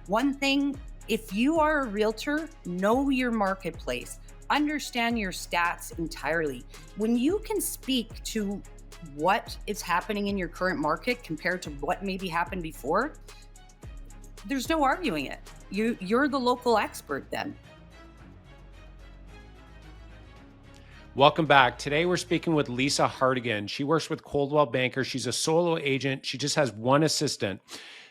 One thing, if you are a realtor, know your marketplace, understand your stats entirely. When you can speak to what is happening in your current market compared to what maybe happened before, there's no arguing it. You're the local expert then. Welcome back. Today we're speaking with Lisa Hartigan. She works with Coldwell Banker. She's a solo agent. She just has one assistant.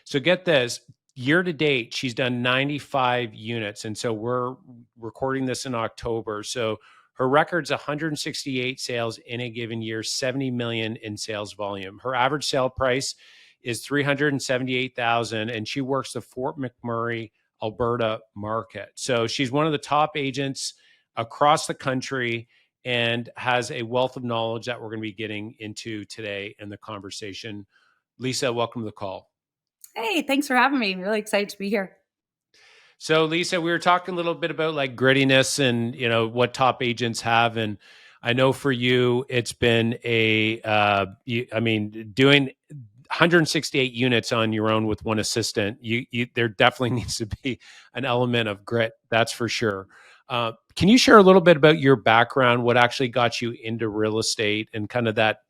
So get this, year to date, she's done 95 units. And so we're recording this in October. So her record's 168 sales in a given year, 70 million in sales volume. Her average sale price is 378,000, and she works the Fort McMurray, Alberta market. So she's one of the top agents across the country and has a wealth of knowledge that we're going to be getting into today in the conversation. Lisa, welcome to the call. Hey, thanks for having me. I'm really excited to be here. So Lisa, we were talking a little bit about like grittiness and, what top agents have. And I know for you, it's been doing 168 units on your own with one assistant, there definitely needs to be an element of grit. That's for sure. Can you share a little bit about your background, what actually got you into real estate, and kind of that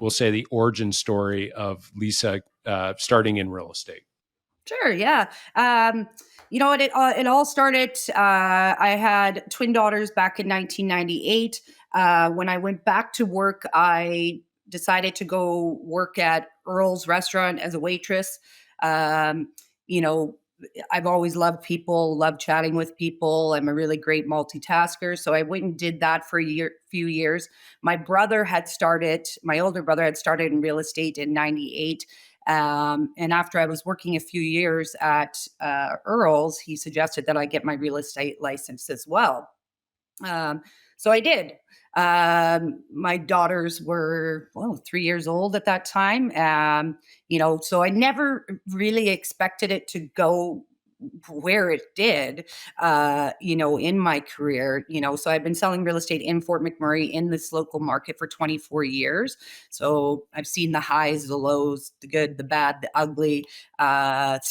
we'll say the origin story of Lisa starting in real estate? Sure, yeah. You know what? It all started. I had twin daughters back in 1998. When I went back to work, I decided to go work at Earl's restaurant as a waitress. Um, you know, I've always loved people, loved chatting with people. I'm a really great multitasker. So I went and did that for few years. My older brother had started in real estate in 98. And after I was working a few years at Earl's, he suggested that I get my real estate license as well. Um, so I did. My daughters were 3 years old at that time. So I never really expected it to go where it did, in my career. So I've been selling real estate in Fort McMurray in this local market for 24 years. So I've seen the highs, the lows, the good, the bad, the ugly,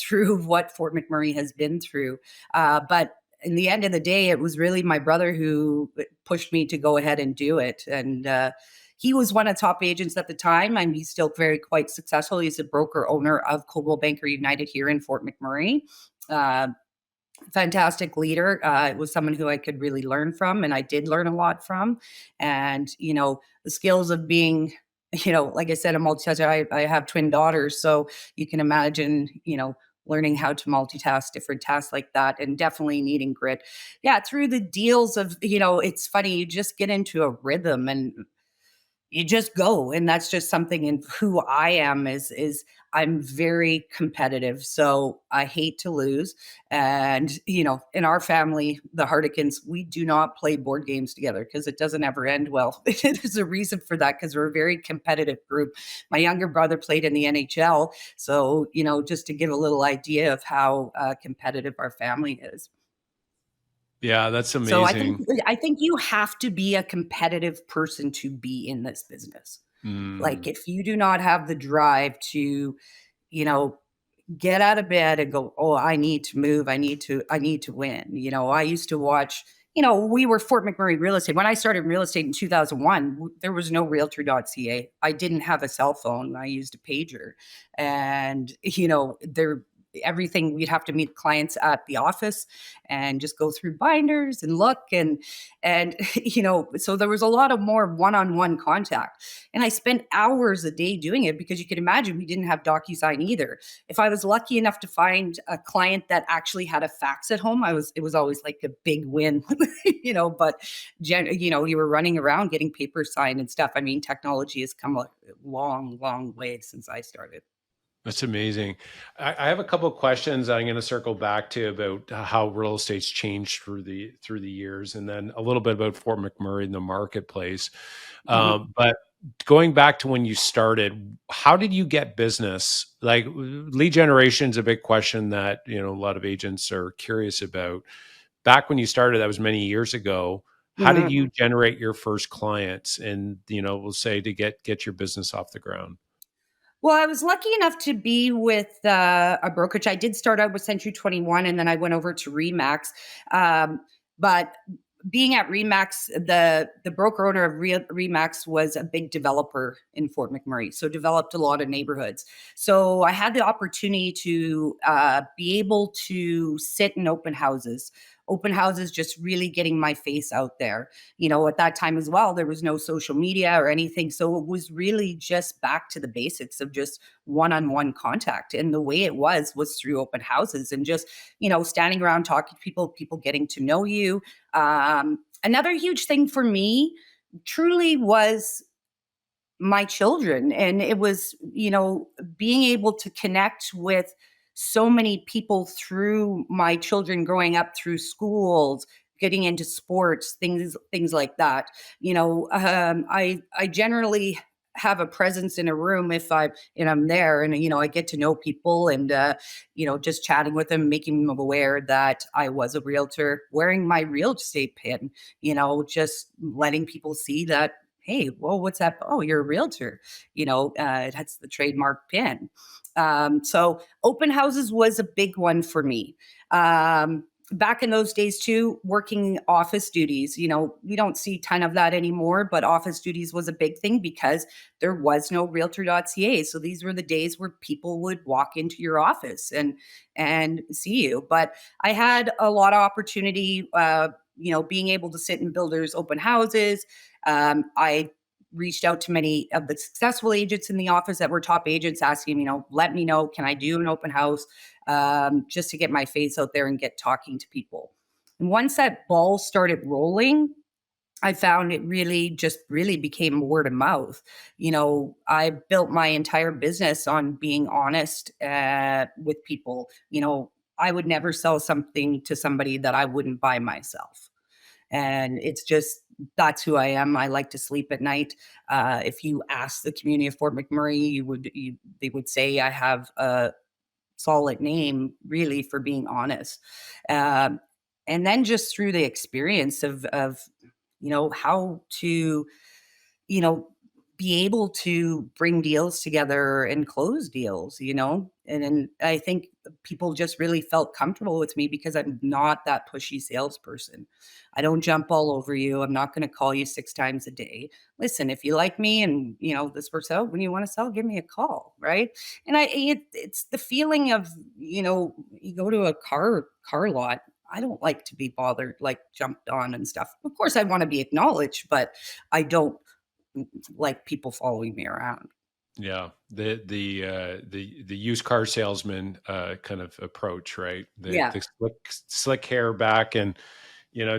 through what Fort McMurray has been through. But in the end of the day, it was really my brother who pushed me to go ahead and do it. And he was one of the top agents at the time, and he's still quite successful. He's a broker owner of Coldwell Banker United here in Fort McMurray. Uh, Fantastic leader. It was someone who I could really learn from, and I did learn a lot from. And, the skills of being, like I said, a multitasker. I have twin daughters, so you can imagine, learning how to multitask different tasks like that, and definitely needing grit. Yeah, through the deals of, it's funny, you just get into a rhythm and you just go. And that's just something in who I am is I'm very competitive. So I hate to lose. And, in our family, the Hartigans, we do not play board games together because it doesn't ever end well. There's a reason for that, because we're a very competitive group. My younger brother played in the NHL. So, just to give a little idea of how competitive our family is. Yeah, that's So I think amazing. I think you have to be a competitive person to be in this business. Like, Mm. if you do not have the drive to, you know, get out of bed and go, "Oh, I need to move. I need to win." I used to watch, we were Fort McMurray Real Estate. When I started real estate in 2001, there was no realtor.ca. I didn't have a cell phone. I used a pager. And, there everything, we'd have to meet clients at the office and just go through binders and look, and so there was a lot of more one-on-one contact, and I spent hours a day doing it, because you can imagine we didn't have DocuSign either. If I was lucky enough to find a client that actually had a fax at home, it was always like a big win. But you were running around getting paper signed and stuff. I mean, technology has come a long, long way since I started. That's amazing. I have a couple of questions I'm going to circle back to about how real estate's changed through the years, and then a little bit about Fort McMurray and the marketplace. Mhm. But going back to when you started, how did you get business? Like lead generation is a big question that a lot of agents are curious about. Back when you started, that was many years ago. How did Mhm. you generate your first clients, and we'll say to get your business off the ground? Well, I was lucky enough to be with a brokerage. I did start out with Century 21 and then I went over to Remax. But being at Remax, the broker owner of Remax was a big developer in Fort McMurray, so developed a lot of neighborhoods. So I had the opportunity to be able to sit in open houses, just really getting my face out there. At that time as well, there was no social media or anything. So it was really just back to the basics of just one-on-one contact. And the way it was through open houses and just, standing around talking to people getting to know you. Another huge thing for me truly was my children. And it was, being able to connect with so many people through my children growing up through schools, getting into sports, things like that. I generally have a presence in a room if I'm there, and I get to know people, and just chatting with them, making them aware that I was a realtor, wearing my real estate pin, just letting people see that, hey, well, what's that? Oh, you're a realtor. That's the trademark pin. So open houses was a big one for me. Back in those days too, working office duties, we don't see a ton of that anymore, but office duties was a big thing because there was no realtor.ca. So these were the days where people would walk into your office and see you. But I had a lot of opportunity, being able to sit in builders open houses. I reached out to many of the successful agents in the office that were top agents, asking, let me know, can I do an open house, just to get my face out there and get talking to people. And once that ball started rolling, I found it really became word of mouth. I built my entire business on being honest with people. I would never sell something to somebody that I wouldn't buy myself. And it's just, that's who I am. I like to sleep at night. If you ask the community of Fort McMurray, they would say I have a solid name, really, for being honest. Um, and then just through the experience of how to, you know, be able to bring deals together and close deals, and then I think people just really felt comfortable with me because I'm not that pushy salesperson. I don't jump all over you. I'm not going to call you 6 times a day. Listen, if you like me and this works out, when you want to sell, give me a call, right? And it's the feeling of, you go to a car lot. I don't like to be bothered, like jumped on and stuff. Of course, I want to be acknowledged, but I don't like people following me around. Yeah, the used car salesman kind of approach, right? Yeah. The slick hair back, and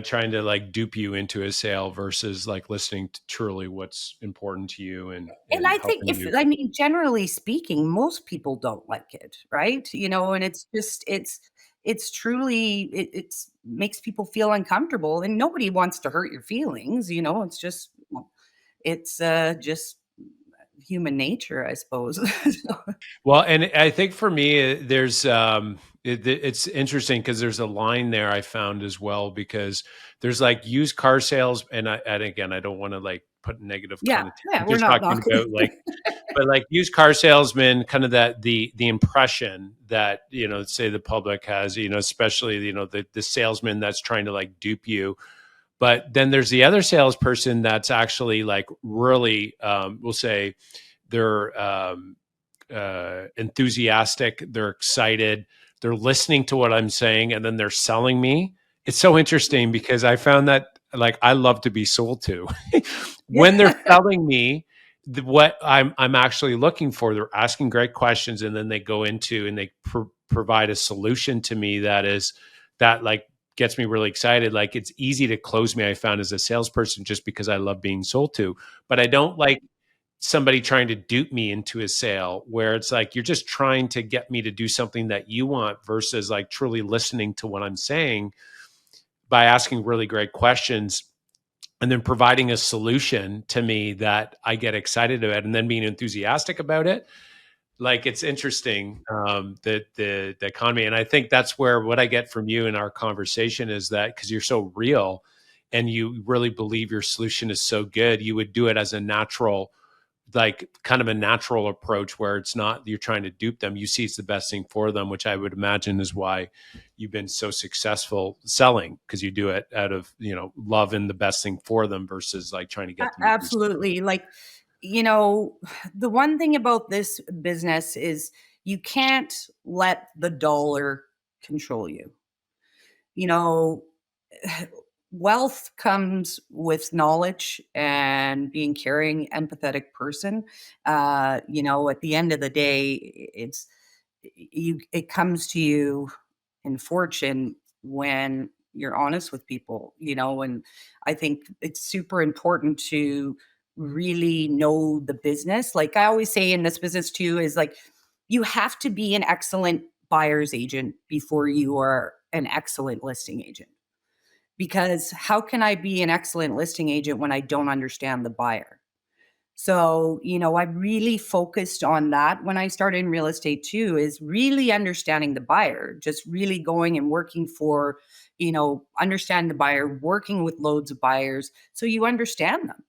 trying to like dupe you into a sale versus like listening to truly what's important to you And and I think, helping you. generally speaking, most people don't like it, right? And it's just, it's truly, it's makes people feel uncomfortable, and nobody wants to hurt your feelings. It's just, just human nature, I suppose. So, Well, and I think for me, there's it's interesting because there's a line there I found as well, because there's like used car sales, and again, I don't want to like put negative yeah, connotation. yeah, I'm we're just not talking knocking. about like, but like used car salesmen, kind of that the impression that say the public has, especially the salesman that's trying to like dupe you. But then there's the other salesperson that's actually like really, we'll say, they're enthusiastic, they're excited, they're listening to what I'm saying, and then they're selling me. It's so interesting because I found that like I love to be sold to. When they're Yeah. selling me what I'm actually looking for, they're asking great questions, and then they go into and they provide a solution to me that like gets me really excited. Like it's easy to close me, I found, as a salesperson, just because I love being sold to. But I don't like somebody trying to dupe me into a sale where it's like you're just trying to get me to do something that you want versus like truly listening to what I'm saying by asking really great questions and then providing a solution to me that I get excited about and then being enthusiastic about it. Like it's interesting, that the economy. And I think that's where what I get from you in our conversation is that because you're so real and you really believe your solution is so good, you would do it as a natural like kind of a natural approach where it's not you're trying to dupe them. You see it's the best thing for them, which I would imagine is why you've been so successful selling, because you do it out of, love and the best thing for them versus like trying to get them to do something. Absolutely. Like, you know, the one thing about this business is you can't let the dollar control you. You know, wealth comes with knowledge and being caring, empathetic person. At the end of the day, it comes to you in fortune when you're honest with people, and I think it's super important to really know the business. Like I always say in this business too, is like you have to be an excellent buyer's agent before you are an excellent listing agent. Because how can I be an excellent listing agent when I don't understand the buyer? So, I really focused on that when I started in real estate too, is really understanding the buyer, just really going and working for, understand the buyer, working with loads of buyers so you understand them.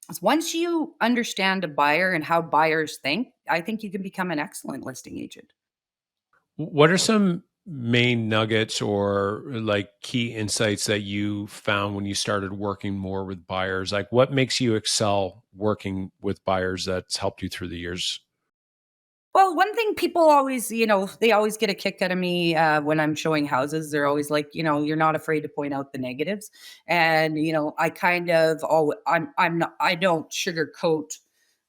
'Cause once you understand a buyer and how buyers think, I think you can become an excellent listing agent. What are some main nuggets or like key insights that you found when you started working more with buyers? Like what makes you excel working with buyers that's helped you through the years? Well, one thing people always, they always get a kick out of me when I'm showing houses. They're always like, you're not afraid to point out the negatives, and I kind of, I'm not, I don't sugarcoat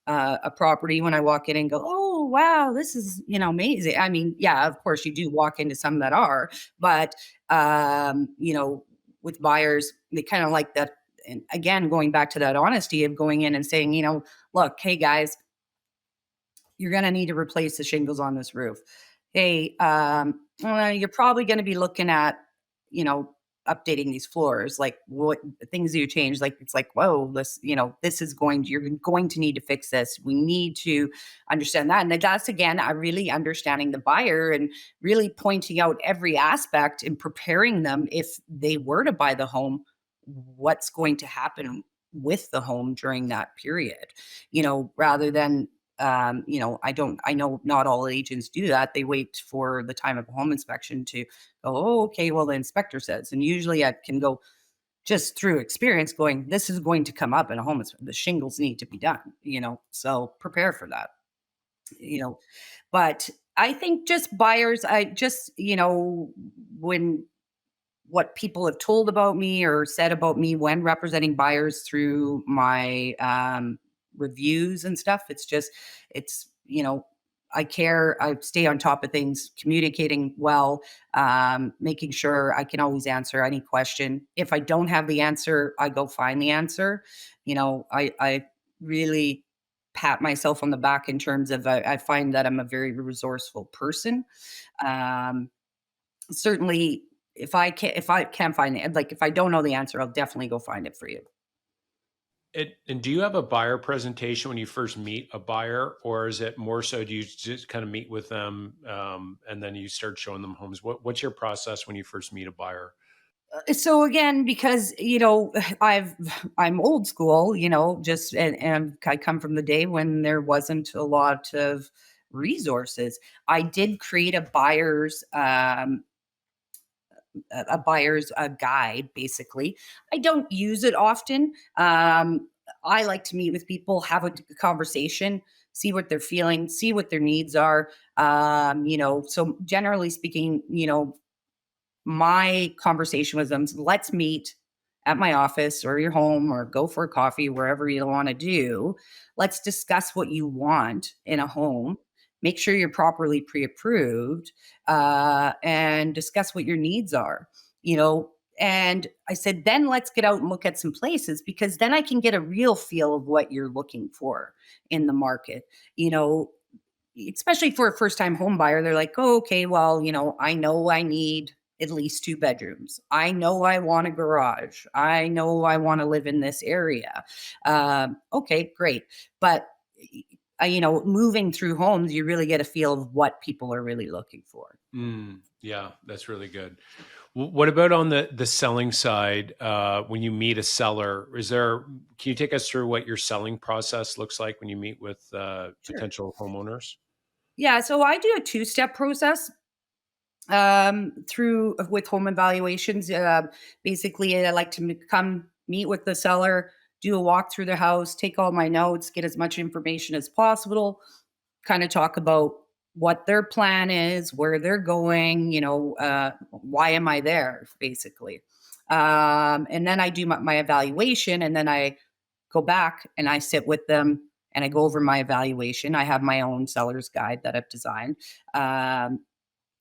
a property when I walk in and go, oh wow, this is amazing. I mean, yeah, of course you do walk into some that are, but with buyers, they kind of like that. And again, going back to that honesty of going in and saying, look, hey guys, you're going to need to replace the shingles on this roof. Hey, you're probably going to be looking at, you know, updating these floors. Like what things do you change? Like it's like, whoa, this is you're going to need to fix this. We need to understand that. And that's again, I really understanding the buyer and really pointing out every aspect and preparing them if they were to buy the home, what's going to happen with the home during that period, rather than I know not all agents do that. They wait for the time of a home inspection to go, oh, okay, well, the inspector says. And usually I can go just through experience going, this is going to come up in a home inspection. The shingles need to be done, so prepare for that, you know. But I think just buyers, I just, when what people have told about me or said about me when representing buyers through my reviews and stuff. It's, I care, I stay on top of things, communicating well, making sure I can always answer any question. If I don't have the answer, I go find the answer. I really pat myself on the back in terms of I find that I'm a very resourceful person. Um, Certainly, if I can't find it, like, if I don't know the answer, I'll definitely go find it for you. And do you have a buyer presentation when you first meet a buyer, or is it more so do you just kind of meet with them and then you start showing them homes? What's your process when you first meet a buyer? So again, because, I've I'm old school, just and I come from the day when there wasn't a lot of resources. I did create a buyer's guide, basically. I don't use it often. I like to meet with people, have a conversation, see what they're feeling, see what their needs are. So generally speaking, my conversation with them is, let's meet at my office or your home or go for a coffee, wherever you want to do. Let's discuss what you want in a home. Make sure you're properly pre approved, and discuss what your needs are, you know. And I said, then let's get out and look at some places because then I can get a real feel of what you're looking for in the market, you know, especially for a first time home buyer. They're like, oh, okay, well, I know I need at least two bedrooms. I know I want a garage. I know I want to live in this area. Okay, great. But moving through homes, you really get a feel of what people are really looking for. Yeah, that's really good. What about on the selling side? When you meet a seller, can you take us through what your selling process looks like when you meet with Sure. potential homeowners? Yeah, so I do a two-step process through with home evaluations. Basically, I like to come meet with the seller, do a walk through the house, take all my notes, get as much information as possible, kind of talk about what their plan is, where they're going, why am I there, basically. And then I do my evaluation, and then I go back and I sit with them and I go over my evaluation. I have my own seller's guide that I've designed. Um,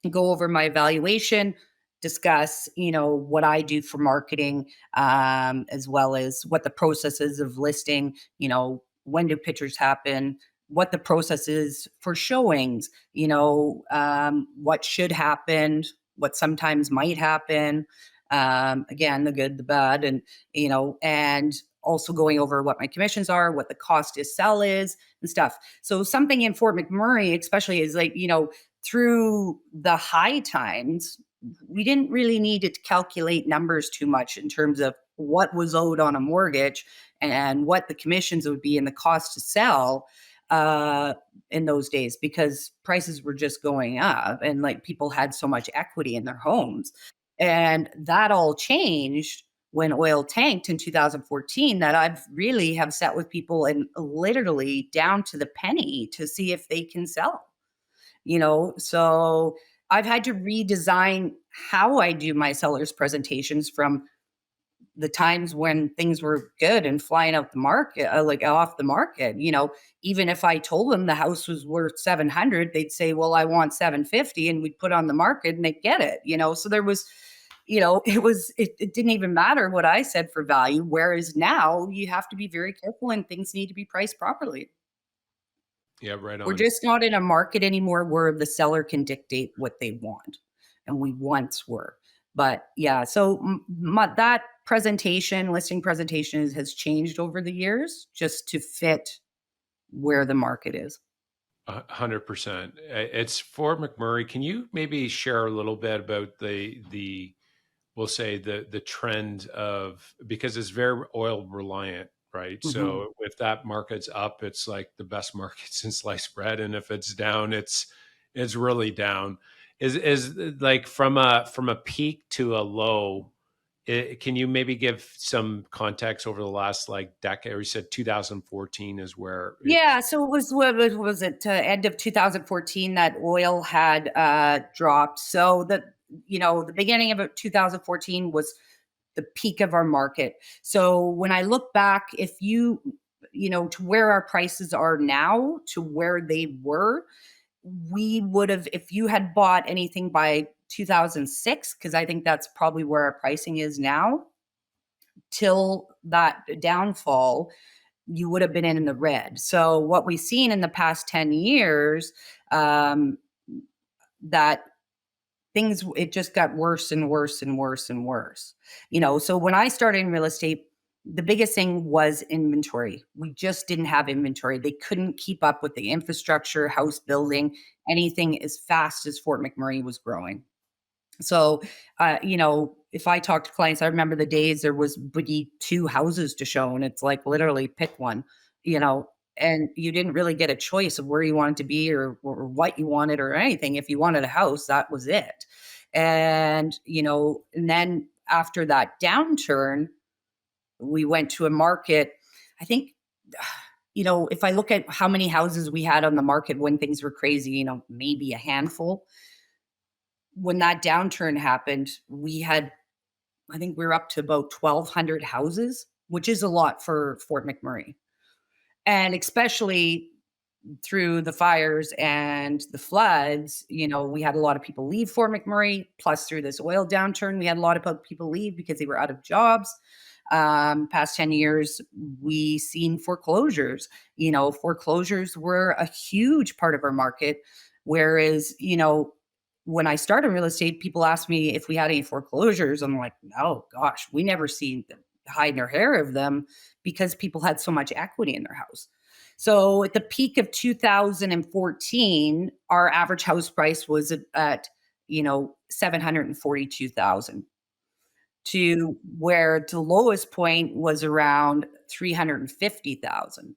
Go over my evaluation, discuss, what I do for marketing, as well as what the process is of listing, when do pictures happen, what the process is for showings, what should happen, what sometimes might happen. Again, the good, the bad, and also going over what my commissions are, what the cost to sell is, and stuff. So something in Fort McMurray, especially, is like, through the high times, we didn't really need to calculate numbers too much in terms of what was owed on a mortgage and what the commissions would be and the cost to sell uh, in those days, because prices were just going up and like people had so much equity in their homes. And that all changed when oil tanked in 2014, that I've really have sat with people and literally down to the penny to see if they can sell. So I've had to redesign how I do my sellers presentations from the times when things were good and flying out the market, like off the market. Even if I told them the house was worth 700, they'd say, well, I want 750, and we'd put on the market and they'd get it. So there was, it didn't even matter what I said for value, whereas now you have to be very careful and things need to be priced properly. Yeah, right We're on. just not in a market anymore where the seller can dictate what they want, and we once were. But yeah, so that listing presentation has changed over the years just to fit where the market is. 100%. It's Fort McMurray. Can you maybe share a little bit about the we'll say the trend of, because it's very oil reliant, right? Mhm. So if that market's up, it's like the best market since sliced bread, and if it's down, it's really down. Is like from a peak to a low. Can you maybe give some context over the last like decade? Or you said 2014 is where Yeah, it's. so it was, what was it, end of 2014 that oil had dropped. So the beginning of 2014 was the peak of our market. So when I look back, if to where our prices are now to where they were, we would have, if you had bought anything by 2006, because I think that's probably where our pricing is now, till that downfall, you would have been in the red. So what we've seen in the past 10 years, um, that things, it just got worse and worse and worse and worse. So when I started in real estate, the biggest thing was inventory. We just didn't have inventory. They couldn't keep up with the infrastructure, house building, anything as fast as Fort McMurray was growing. So, if I talk to clients, I remember the days there was maybe two houses to show, and it's like literally pick one, you know, and you didn't really get a choice of where you wanted to be, or what you wanted or anything. If you wanted a house, that was it. And then after that downturn, we went to a market. I think, if I look at how many houses we had on the market when things were crazy, maybe a handful. When that downturn happened, I think we were up to about 1,200 houses, which is a lot for Fort McMurray. And especially through the fires and the floods, we had a lot of people leave Fort McMurray. Plus, through this oil downturn, we had a lot of people leave because they were out of jobs. Past 10 years, we seen foreclosures. Foreclosures were a huge part of our market. Whereas, when I started real estate, people asked me if we had any foreclosures. I'm like, no, gosh, we never seen them hide their hair of them, because people had so much equity in their house. So at the peak of 2014, our average house price was at 742,000 to where the lowest point was around 350,000.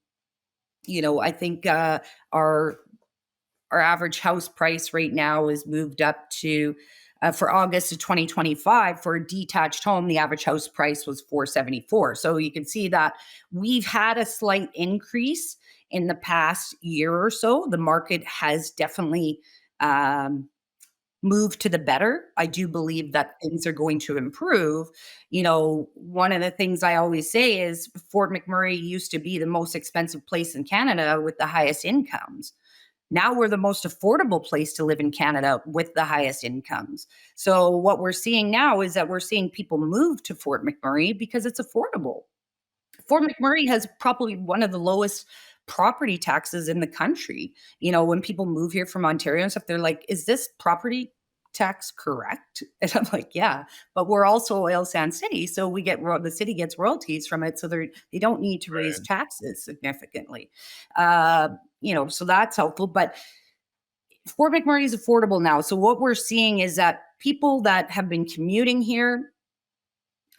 I think our our average house price right now is moved up to for August of 2025 for a detached home, the average house price was 474. So you can see that we've had a slight increase in the past year or so. The market has definitely um, moved to the better. I do believe that things are going to improve. One of the things I always say is Fort McMurray used to be the most expensive place in Canada with the highest incomes. Now we're the most affordable place to live in Canada with the highest incomes. So what we're seeing now is that we're seeing people move to Fort McMurray because it's affordable. Fort McMurray has probably one of the lowest property taxes in the country. When people move here from Ontario and stuff, they're like, is this property tax correct? And I'm like, yeah, but we're also oil sand city. So the city gets royalties from it. So they don't need to raise Right. taxes significantly. Uh, so that's helpful. But Fort McMurray is affordable now. So what we're seeing is that people that have been commuting here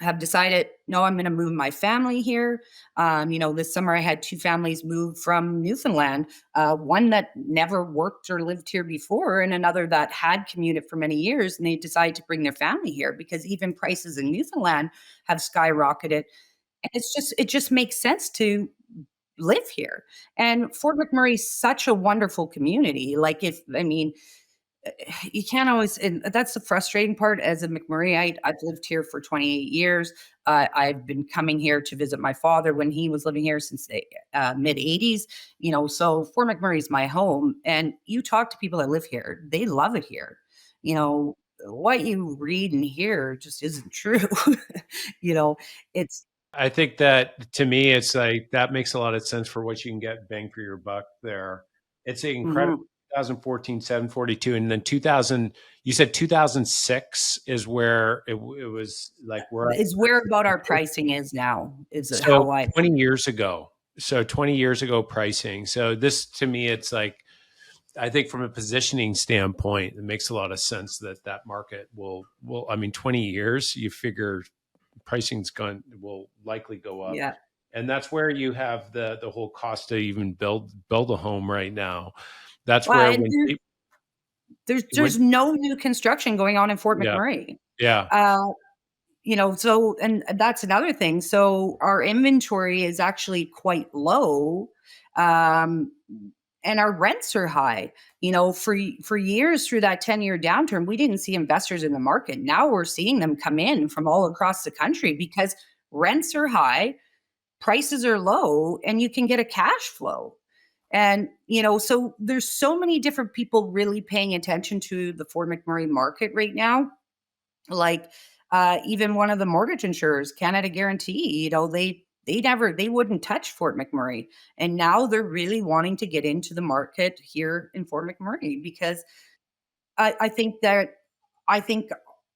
have decided, no, I'm going to move my family here. This summer I had two families move from Newfoundland, one that never worked or lived here before, and another that had commuted for many years. And they decided to bring their family here because even prices in Newfoundland have skyrocketed. And it just makes sense to live here. And Fort McMurray is such a wonderful community. You can't always, and that's the frustrating part as a McMurrayite. I've lived here for 28 years. I've been coming here to visit my father when he was living here since the mid 80s. So Fort McMurray is my home. And you talk to people that live here, they love it here. What you read and hear just isn't true. you know, it's, I think that to me, it's like that makes a lot of sense for what you can get bang for your buck there. It's an incredible mhm. 2014, 742. And then 2000, you said 2006 is where it was like we're at. Is where about our pricing is now, is So how I 20 think. years ago. So 20 years ago pricing. So this to me, it's like, I think from a positioning standpoint, it makes a lot of sense that that market I mean, 20 years, you figure pricing's going will likely go up, Yeah. and that's where you have the whole cost to even build a home right now. That's Well, where and there's when no new construction going on in Fort yeah, McMurray. yeah. Uh, so and that's another thing. So our inventory is actually quite low. Um, and our rents are high. For years through that 10-year downturn, we didn't see investors in the market. Now we're seeing them come in from all across the country because rents are high, prices are low, and you can get a cash flow. And, so there's so many different people really paying attention to the Fort McMurray market right now. Like even one of the mortgage insurers, Canada Guarantee, they wouldn't touch Fort McMurray. And now they're really wanting to get into the market here in Fort McMurray because I think that I think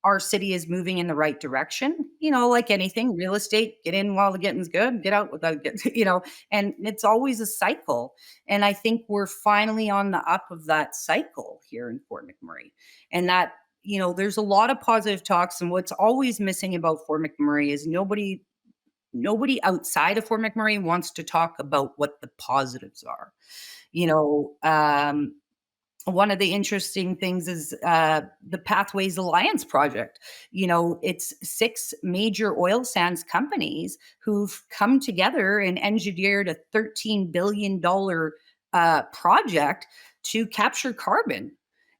our city is moving in the right direction. Like anything, real estate, get in while the getting's good, get out without getting, and it's always a cycle. And I think we're finally on the up of that cycle here in Fort McMurray. And that, there's a lot of positive talks. And what's always missing about Fort McMurray is nobody outside of Fort McMurray wants to talk about what the positives are. You know, one of the interesting things is the Pathways Alliance project. It's six major oil sands companies who've come together and engineered a $13 billion project to capture carbon.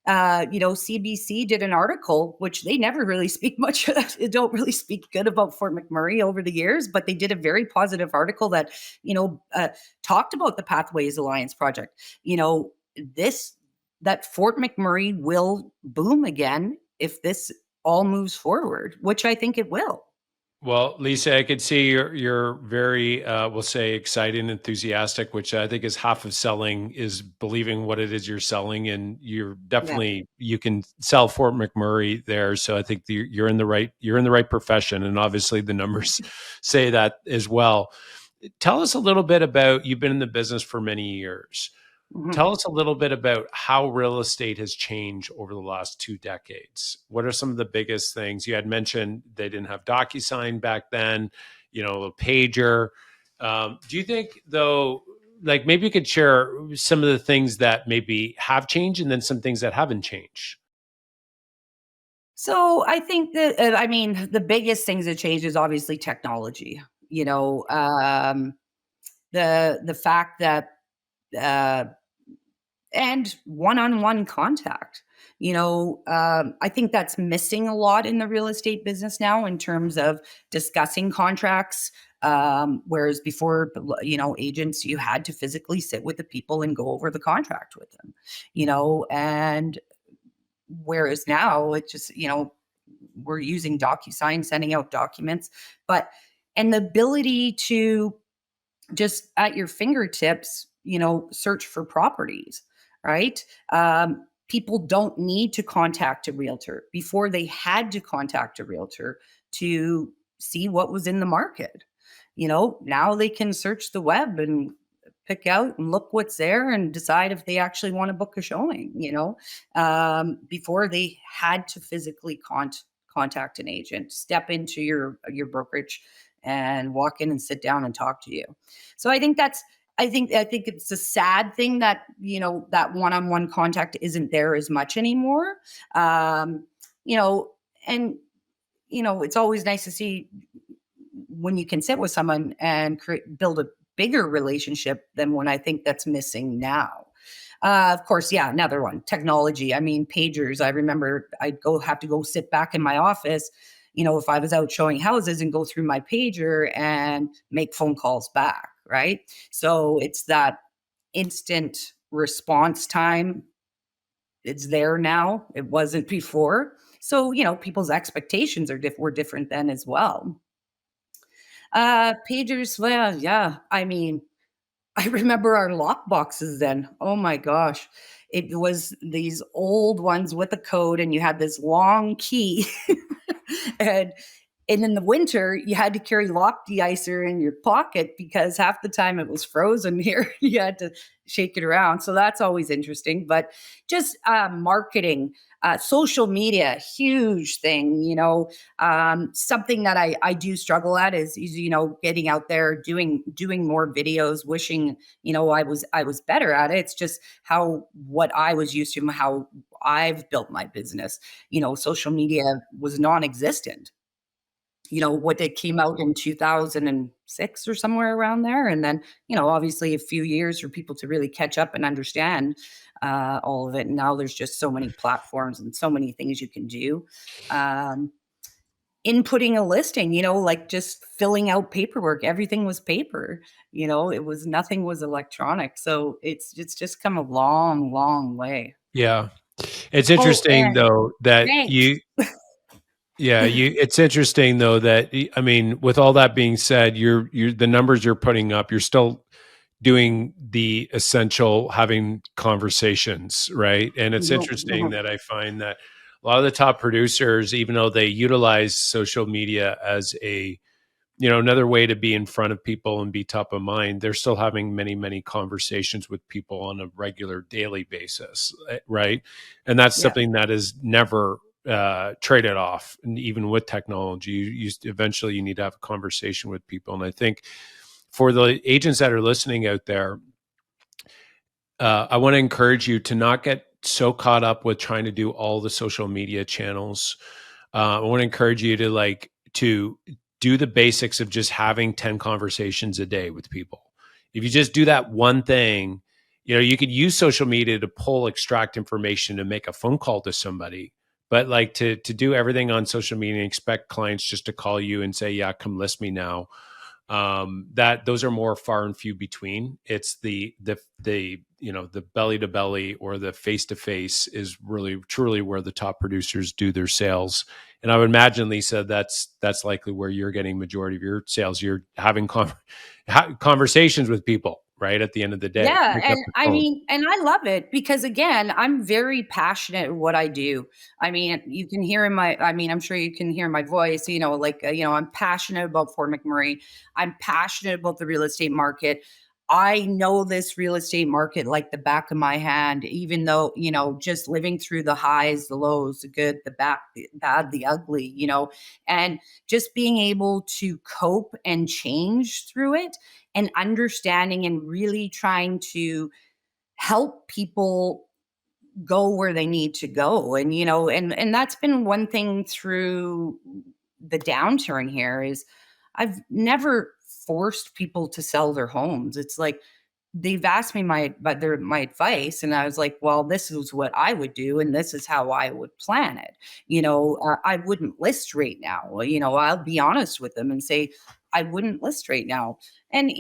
CBC did an article, which they never really speak much, don't really speak good about Fort McMurray over the years, but they did a very positive article that, talked about the Pathways Alliance project. This that Fort McMurray will boom again if this all moves forward, which I think it will. Well, Lisa, I could see you're very, we'll say, excited and enthusiastic, which I think is half of selling is believing what it is you're selling, and Yeah. you can sell Fort McMurray there. So I think you're in the right profession, and obviously the numbers say that as well. Tell us a little bit about, you've been in the business for many years. Mhm. Tell us a little bit about how real estate has changed over the last 2 decades. What are some of the biggest things? You had mentioned they didn't have DocuSign back then, a pager. Do you think, though, like maybe you could share some of the things that maybe have changed and then some things that haven't changed? So I think that I mean the biggest things that change is obviously technology. You know, the fact that uh, and one-on-one contact. I think that's missing a lot in the real estate business now in terms of discussing contracts. Whereas before, agents, you had to physically sit with the people and go over the contract with them. And whereas now it just, we're using DocuSign, sending out documents, but and the ability to just at your fingertips, search for properties, right? People don't need to contact a realtor. Before, they had to contact a realtor to see what was in the market. Now they can search the web and pick out and look what's there and decide if they actually want to book a showing. Before, they had to physically contact an agent, step into your brokerage and walk in and sit down and talk to you. So I think it's a sad thing that that one-on-one contact isn't there as much anymore. Um, you know, and it's always nice to see when you can sit with someone and build a bigger relationship than when I think that's missing now. Of course, yeah, another one, technology. I mean, pagers. I remember I'd have to go sit back in my office, if I was out showing houses and go through my pager and make phone calls back, right? So it's that instant response time. It's there now. It wasn't before. So, people's expectations were different then as well. Pagers, well, yeah. I mean, I remember our lock boxes then. Oh my gosh. It was these old ones with a code, and you had this long key. and and in the winter, you had to carry lock de-icer in your pocket because half the time it was frozen here. You had to shake it around. So that's always interesting. But just marketing, social media, huge thing. Something that I do struggle at is getting out there, doing more videos. Wishing I was better at it. It's just how what I was used to, how I've built my business. Social media was non-existent. What it came out in 2006 or somewhere around there, and then obviously a few years for people to really catch up and understand all of it. And now there's just so many platforms and so many things you can do. um, Inputting a listing, like just filling out paperwork, everything was paper. It was nothing was electronic. So it's just come a long, long way. Yeah. It's Oh, interesting and though that thanks. you yeah, it's interesting though that I mean, with all that being said, you're the numbers you're putting up, you're still doing the essential, having conversations, right? And it's Mhm, interesting mhm. that I find that a lot of the top producers, even though they utilize social media as a another way to be in front of people and be top of mind, they're still having many many conversations with people on a regular daily basis, right? And that's Yeah. something that is never traded off. And even with technology, you eventually you need to have a conversation with people. And I think for the agents that are listening out there, I want to encourage you to not get so caught up with trying to do all the social media channels. I want to encourage you to to do the basics of just having 10 conversations a day with people. If you just do that one thing, you could use social media to extract information and make a phone call to somebody. But like to do everything on social media and expect clients just to call you and say, yeah, come list me now. That those are more far and few between. It's the belly to belly or the face to face is really truly where the top producers do their sales. And I would imagine, Lisa, that's likely where you're getting majority of your sales. You're having conversations with people, right? At the end of the day, Yeah, pick up and the I phone. mean, and I love it because again, I'm very passionate at what I do. I mean, you can hear in my I mean, I'm sure you can hear my voice, I'm passionate about Fort McMurray. I'm passionate about the real estate market. I know this real estate market like the back of my hand, even though, just living through the highs, the lows, the good, the bad, the ugly, and just being able to cope and change through it and understanding and really trying to help people go where they need to go. And and that's been one thing through the downturn here is I've never forced people to sell their homes. It's like they've asked me my advice, and I was like, well, this is what I would do and this is how I would plan it. I wouldn't list right now. I'll be honest with them and say I wouldn't list right now. And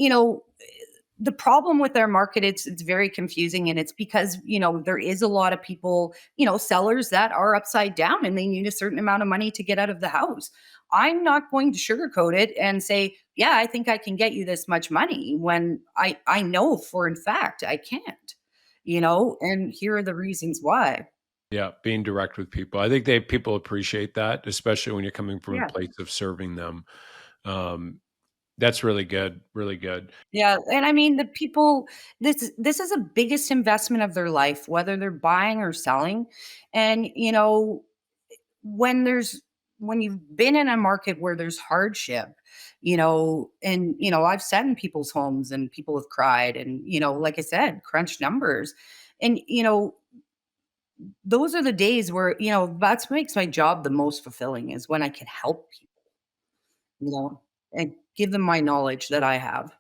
the problem with our market, it's very confusing, and it's because there is a lot of people, sellers that are upside down and they need a certain amount of money to get out of the house. I'm not going to sugarcoat it and say, yeah, I think I can get you this much money when I know for in fact I can't. And here are the reasons why. Yeah, being direct with people. I think people appreciate that, especially when you're coming from a Yeah. place of serving them. Um, that's really good, really good. Yeah, and I mean the people, this is a biggest investment of their life, whether they're buying or selling. And when there's when you've been in a market where there's hardship, and I've sat in people's homes and people have cried and like I said, crunch numbers. And those are the days where, that's what makes my job the most fulfilling is when I can help people, and give them my knowledge that I have.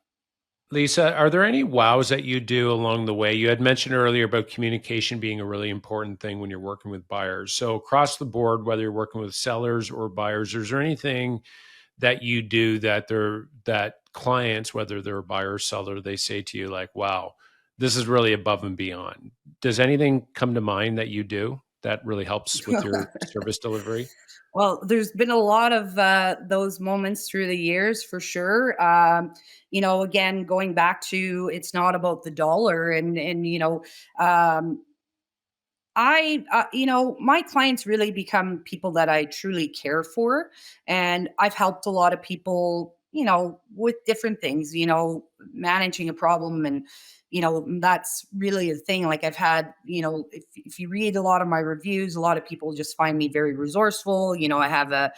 Lisa, are there any wows that you do along the way? You had mentioned earlier about communication being a really important thing when you're working with buyers. So across the board, whether you're working with sellers or buyers, is there anything that you do that clients, whether they're a buyer or seller, they say to you like, wow, this is really above and beyond. Does anything come to mind that you do that really helps with your service delivery? Well, there's been a lot of those moments through the years for sure. Again, going back to it's not about the dollar, and um, my clients really become people that I truly care for. And I've helped a lot of people, with different things, managing a problem. And, that's really a thing. Like I've had, if you read a lot of my reviews, a lot of people just find me very resourceful. I have a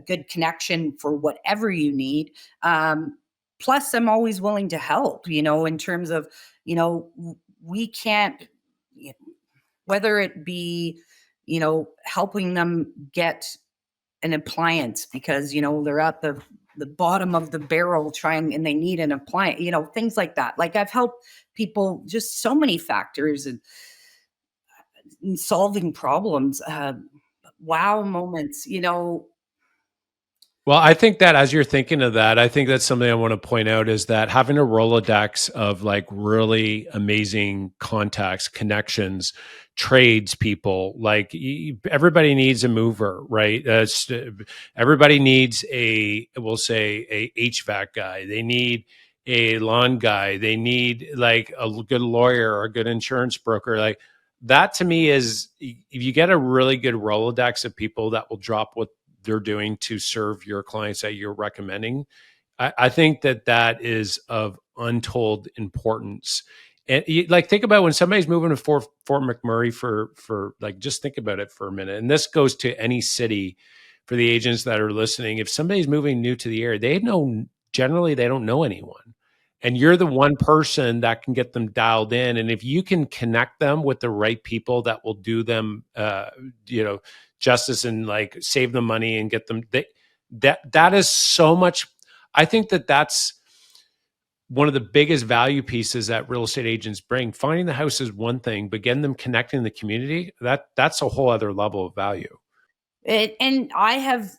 good connection for whatever you need. Plus, I'm always willing to help, in terms of, we can't, whether it be, helping them get an appliance because, they're at the bottom of the barrel trying and they need an appliance, things like that. Like I've helped people just so many factors and in solving problems. Wow moments, Well, I think that as you're thinking of that, I think that's something I want to point out is that having a Rolodex of like really amazing contacts, connections, trades people, like everybody needs a mover, right? Everybody needs we'll say a HVAC guy. They need a lawn guy. They need like a good lawyer or a good insurance broker. Like that to me is, if you get a really good Rolodex of people that will drop what they're doing to serve your clients that you're recommending, I think that is of untold importance. And like think about when somebody's moving to Fort McMurray for like just think about it for a minute. And this goes to any city for the agents that are listening. If somebody's moving new to the area, generally they don't know anyone. And you're the one person that can get them dialed in. And if you can connect them with the right people that will do them, justice and like save them money and get them, that is so much. I think that's one of the biggest value pieces that real estate agents bring. Finding the house is one thing, but getting them connecting the community, that's a whole other level of value. and I have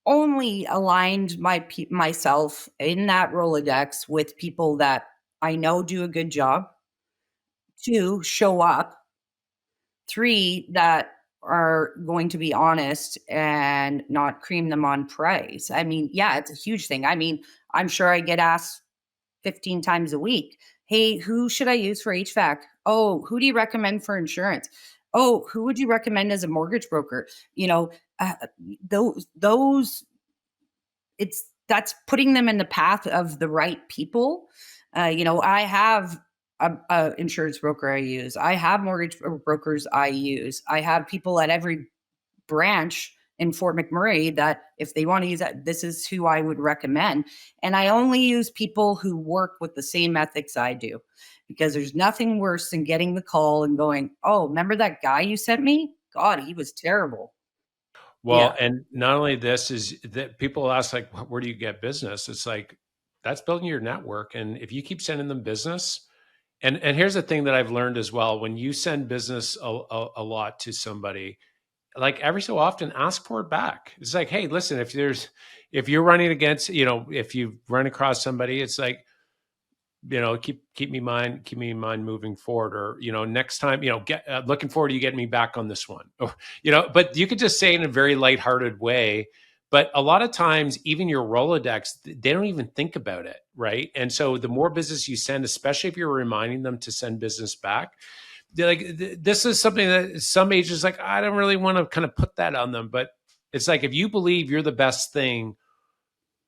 only aligned myself in that Rolodex with people that I know do a good job, 2, show up, 3, that are going to be honest and not cream them on price. I mean, yeah, it's a huge thing. I mean, I'm sure I get asked 15 times a week. Hey, who should I use for HVAC? Oh, who do you recommend for insurance? Oh, who would you recommend as a mortgage broker? You know, uh, those it's that's putting them in the path of the right people. I have a insurance broker I use. I have mortgage brokers I use. I have people at every branch in Fort McMurray that if they want to use that, this is who I would recommend. And I only use people who work with the same ethics I do, because there's nothing worse than getting the call and going, "Oh, remember that guy you sent me? God, he was terrible." Well, Yeah. and not only this is that people ask like, where do you get business? It's like that's building your network, and if you keep sending them business, and here's the thing that I've learned as well: when you send business a lot to somebody, like every so often, ask for it back. It's like, hey, listen, if you're running against, if you run across somebody, it's like, keep me in mind moving forward, or next time, get looking forward to you getting me back on this one, or but you could just say it in a very lighthearted way. But a lot of times, even your Rolodex, they don't even think about it, right? And so the more business you send, especially if you're reminding them to send business back, they're like, this is something that some agents like, I don't really want to kind of put that on them, but it's like if you believe you're the best thing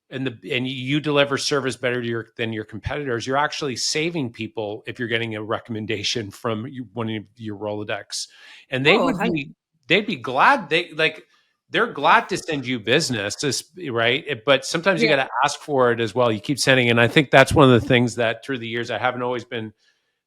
and you deliver service better than your competitors, you're actually saving people if you're getting a recommendation from one of your Rolodex, and Oh, they'd be glad they're glad to send you business, right? But sometimes you yeah. got to ask for it as well. You keep sending, and I think that's one of the things that through the years I haven't always been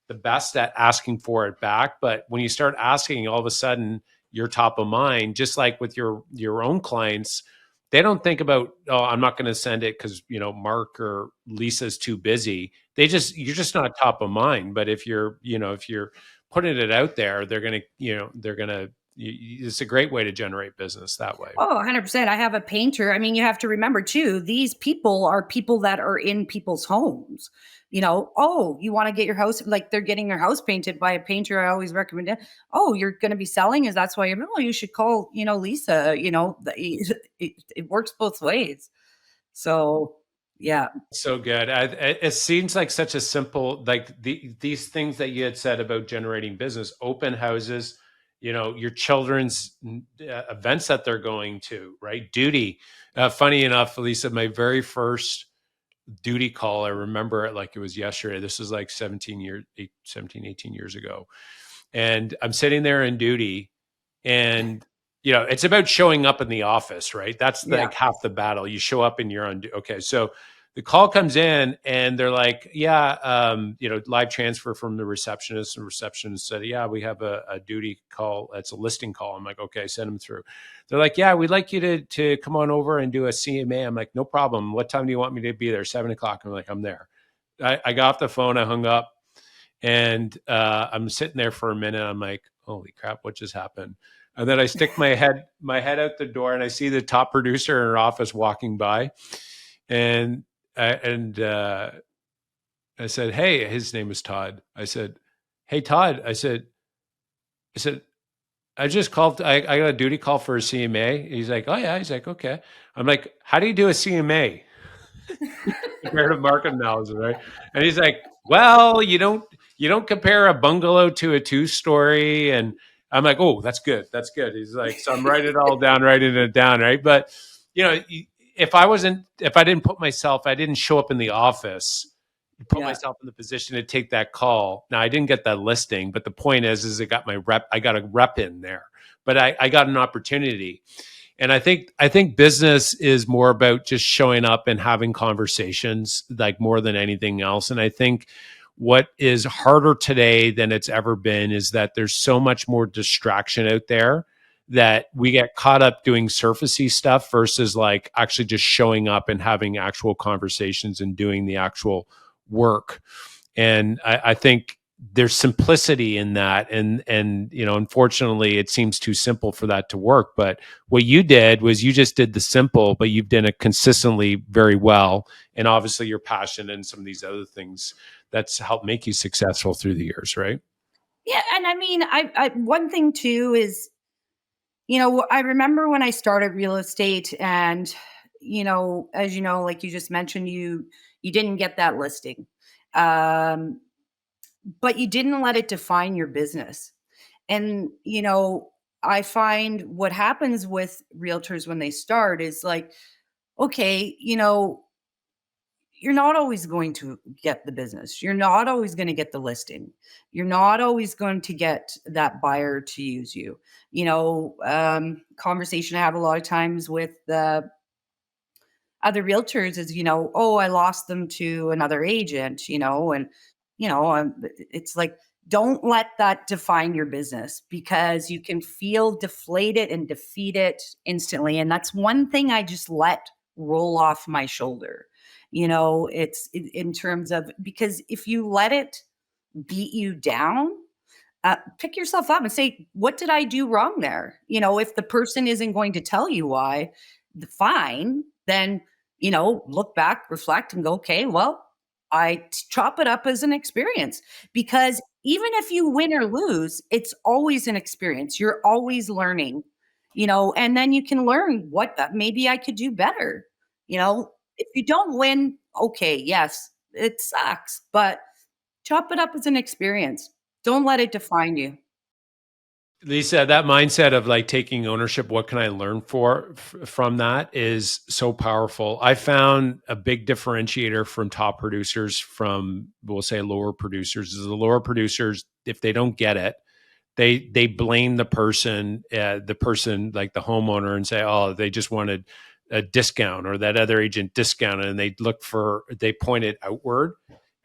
the best at asking for it back. But when you start asking, all of a sudden you're top of mind, just like with your own clients. They don't think about, oh, I'm not going to send it because Mark or Lisa's too busy. You're just not top of mind. But if you're putting it out there, they're gonna it's a great way to generate business that way. Oh, 100%. I have a painter. I mean, you have to remember too, these people are people that are in people's homes. Oh, you want to get your house, like they're getting their house painted by a painter. I always recommend it. Oh, you're going to be selling. Is that's why you should call, Lisa, it works both ways. So, yeah. So good. It seems like such a simple, like these things that you had said about generating business, open houses, your children's events that they're going to, right? Duty. Funny enough, Lisa, my very first duty call, I remember it like it was yesterday. This was like 17, 18 years ago. And I'm sitting there in duty, and it's about showing up in the office, right? That's Yeah. like half the battle. You show up and you're on. Okay, so the call comes in and they're like, yeah, live transfer from the receptionist. And the receptionist said, yeah, we have a duty call. It's a listing call. I'm like, okay, send them through. They're like, yeah, we'd like you to come on over and do a CMA. I'm like, no problem. What time do you want me to be there? 7:00. I'm like, I'm there. I got off the phone. I hung up. And I'm sitting there for a minute. I'm like, holy crap, what just happened? And then I stick my head out the door, and I see the top producer in her office walking by, and I said, hey, his name is Todd. I said, hey Todd. I said, I just called. I got a duty call for a CMA. He's like, oh yeah. He's like, okay. I'm like, how do you do a CMA? Comparative market analysis, right? And he's like, well, you don't compare a bungalow to a two-story. And I'm like, oh, that's good. That's good. He's like, so I'm writing it all down, writing it down, right? But if I didn't I didn't show up in the office, put Yeah. myself in the position to take that call. Now I didn't get that listing, but the point is it got my rep. I got a rep in there, but I got an opportunity. And I think business is more about just showing up and having conversations, like more than anything else. And I think what is harder today than it's ever been is that there's so much more distraction out there that we get caught up doing surfacey stuff versus like actually just showing up and having actual conversations and doing the actual work. And I think there's simplicity in that, and unfortunately it seems too simple for that to work. But what you did was you just did the simple, but you've done it consistently very well, and obviously your passion and some of these other things that's helped make you successful through the years, right? Yeah. And I mean, I one thing too is, I remember when I started real estate and, as you know, like you just mentioned, you didn't get that listing. Um, but you didn't let it define your business. And, I find what happens with realtors when they start is like, okay, you're not always going to get the business. You're not always going to get the listing. You're not always going to get that buyer to use you. Conversation I have a lot of times with the other realtors is, oh, I lost them to another agent, and, it's like, don't let that define your business because you can feel deflated and defeated instantly. And that's one thing I just let roll off my shoulder. It's in terms of, because if you let it beat you down, pick yourself up and say, what did I do wrong there? If the person isn't going to tell you why, fine, then, look back, reflect, and go, okay, well, chop it up as an experience, because even if you win or lose, it's always an experience. You're always learning, and then you can learn what maybe I could do better. If you don't win, okay, yes, it sucks, but chop it up as an experience. Don't let it define you. Lisa, that mindset of like taking ownership, what can I learn from that is so powerful. I found a big differentiator from top producers from, we'll say, lower producers is the lower producers, if they don't get it, they blame the person like the homeowner, and say, oh, they just wanted a discount, or that other agent discounted, and they point it outward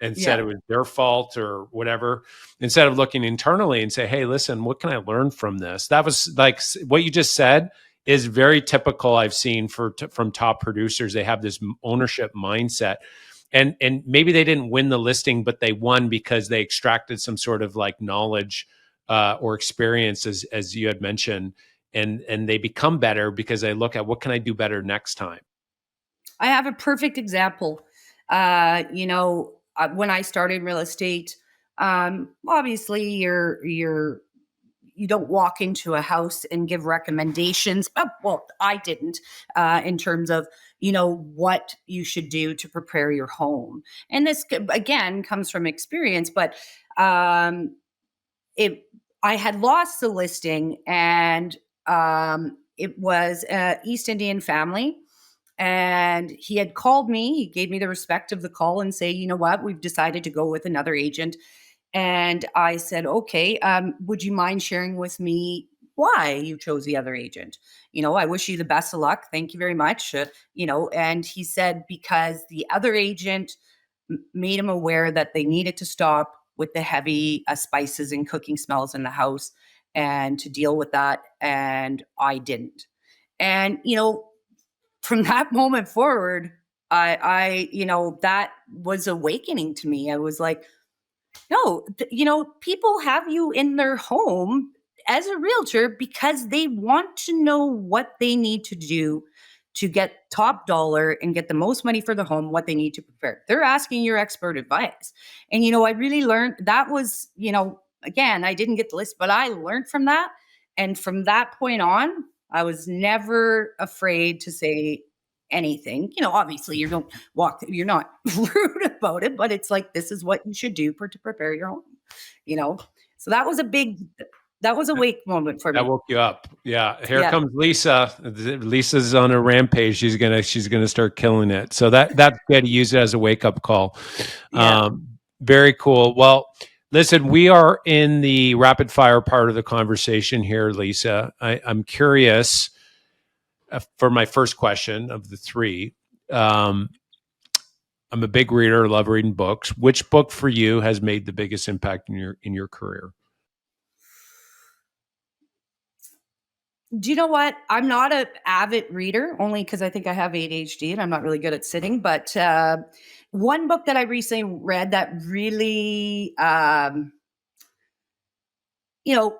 and said Yeah. it was their fault or whatever, instead of looking internally and say, hey, listen, what can I learn from this? That was like what you just said is very typical. I've seen from top producers. They have this ownership mindset, and maybe they didn't win the listing, but they won because they extracted some sort of like knowledge or experience, as you had mentioned, and they become better because they look at what can I do better next time. I have a perfect example. When I started real estate, obviously you don't walk into a house and give recommendations. Oh, well, I didn't, in terms of, what you should do to prepare your home. And this, again, comes from experience, but um, it, I had lost the listing, and it was a East Indian family, and he had called me. He gave me the respect of the call and say, you know what, we've decided to go with another agent. And I said, okay, would you mind sharing with me why you chose the other agent? I wish you the best of luck. Thank you very much. And he said, because the other agent made him aware that they needed to stop with the heavy spices and cooking smells in the house and to deal with that. And I didn't. And, from that moment forward, that was awakening to me. I was like, no, people have you in their home as a realtor because they want to know what they need to do to get top dollar and get the most money for the home, what they need to prepare. They're asking your expert advice. And, I really learned that was, again, I didn't get the list, but I learned from that. And from that point on, I was never afraid to say anything. Obviously you're not rude about it, but it's like, this is what you should do to prepare your home, you know? So that was a wake moment for That me. woke you up. Yeah. Here Yeah. comes Lisa. Lisa's on a rampage. She's gonna start killing it. So that's good to use it as a wake up call. Yeah. Very cool. Well, listen, we are in the rapid fire part of the conversation here, Lisa. I'm curious for my first question of the three. Um, I'm a big reader, love reading books. Which book for you has made the biggest impact in your career? Do you know what? I'm not an avid reader, only because I think I have ADHD and I'm not really good at sitting. But one book that I recently read that really, you know,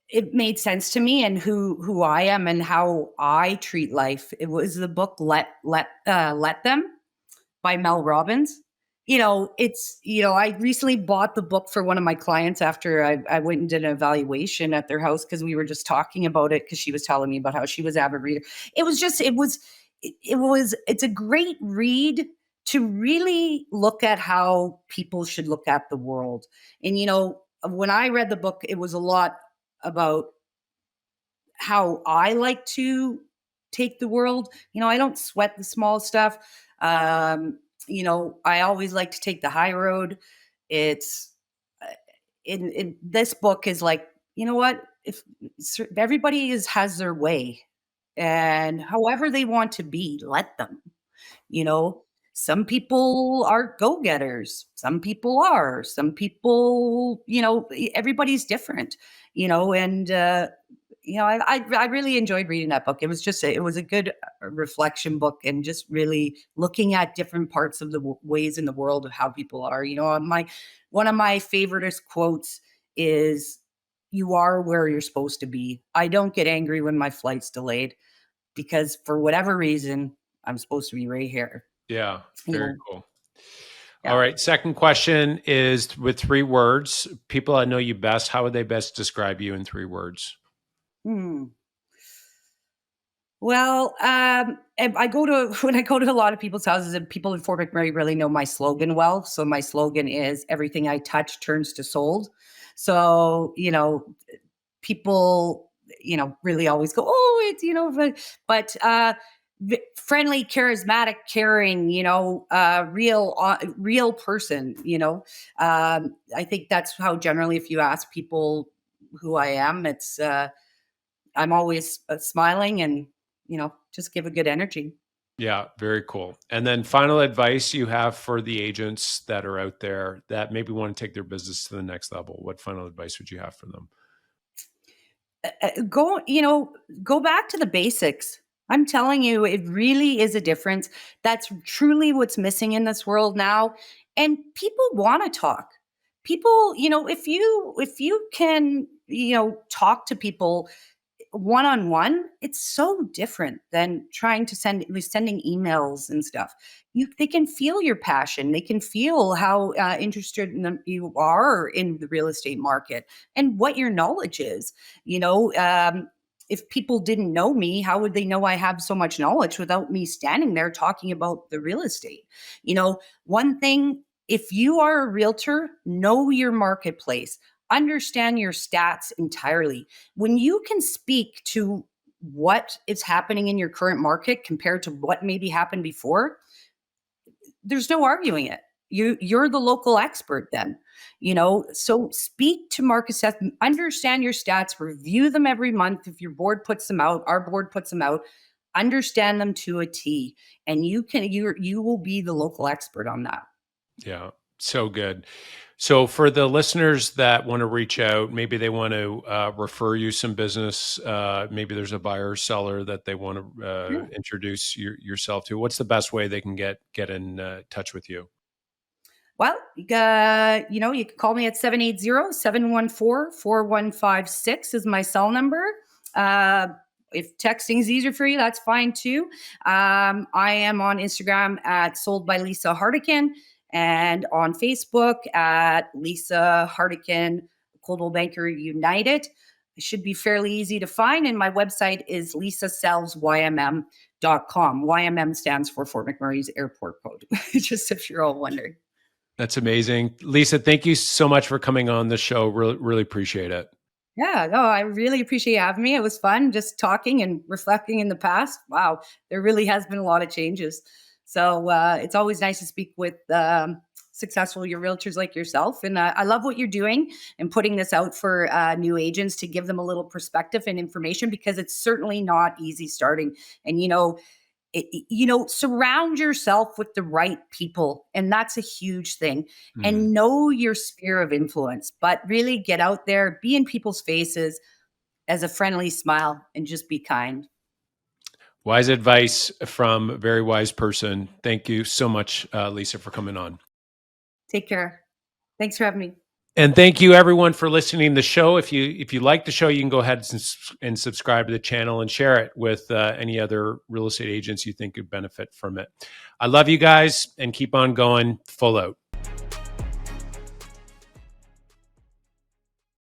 it made sense to me and who I am and how I treat life. It was the book Let Them by Mel Robbins. I recently bought the book for one of my clients after I went and did an evaluation at their house because we were just talking about it because she was telling me about how she was an avid reader. It's a great read to really look at how people should look at the world. And, when I read the book, it was a lot about how I like to take the world. I don't sweat the small stuff. I always like to take the high road. It's in this book is like, you know what? If everybody has their way, and however they want to be, let them. You know, some people are go-getters, some people are, some people, everybody's different, and I really enjoyed reading that book. It was it was a good reflection book, and just really looking at different parts of the ways in the world of how people are. One of my favorite quotes is, "You are where you're supposed to be." I don't get angry when my flight's delayed, because for whatever reason, I'm supposed to be right here. Yeah, You very know, cool. All yeah. right. Second question is with 3 words. People that know you best, how would they best describe you in 3 words? Hmm. Well, I go to when I go to a lot of people's houses, and people in Fort McMurray really know my slogan well. So my slogan is, "Everything I touch turns to sold." So, people, really always go, "Oh, it's," friendly, charismatic, caring, real person. I think that's how generally, if you ask people who I am, I'm always smiling, and just give a good energy. Yeah, very cool. And then final advice you have for the agents that are out there that maybe want to take their business to the next level. What final advice would you have for them? Go back to the basics. I'm telling you, it really is a difference. That's truly what's missing in this world now. And people want to talk. People, if you can, talk to people one on one, it's so different than trying to sending emails and stuff. They can feel your passion. They can feel how interested you are in the real estate market, and what your knowledge is. You know, if people didn't know me, how would they know I have so much knowledge without me standing there talking about the real estate? One thing, if you are a realtor, know your marketplace, understand your stats entirely. When you can speak to what is happening in your current market compared to what maybe happened before, there's no arguing it. You're the local expert then. So speak to market stats, understand your stats, review them every month. If your board puts them out, our board puts them out, understand them to a T, and you will be the local expert on that. Yeah, so good. So for the listeners that want to reach out, maybe they want to refer you some business. Maybe there's a buyer or seller that they want to Yeah. introduce yourself to. What's the best way they can get in touch with you? Well, you can call me at 780-714-4156 is my cell number. Uh, if texting is easier for you, that's fine too. I am on Instagram at Sold by Lisa Hartigan, and on Facebook at Lisa Hartigan, Coldwell Banker United. It should be fairly easy to find. And my website is lisasells.ym.com. YMM stands for Fort McMurray's airport code, just if you're all wondering. That's amazing. Lisa, thank you so much for coming on the show. Really, really appreciate it. Yeah, no, I really appreciate you having me. It was fun just talking and reflecting in the past. Wow, there really has been a lot of changes. So it's always nice to speak with successful your realtors like yourself. And I love what you're doing and putting this out for new agents to give them a little perspective and information, because it's certainly not easy starting. And surround yourself with the right people, and that's a huge thing. Hmm. And know your sphere of influence, but really get out there, be in people's faces as a friendly smile, and just be kind. Wise advice from a very wise person. Thank you so much, Lisa, for coming on. Take care. Thanks for having me. And thank you everyone for listening to the show. If you like the show, you can go ahead and subscribe to the channel and share it with any other real estate agents you think could benefit from it. I love you guys, and keep on going full out.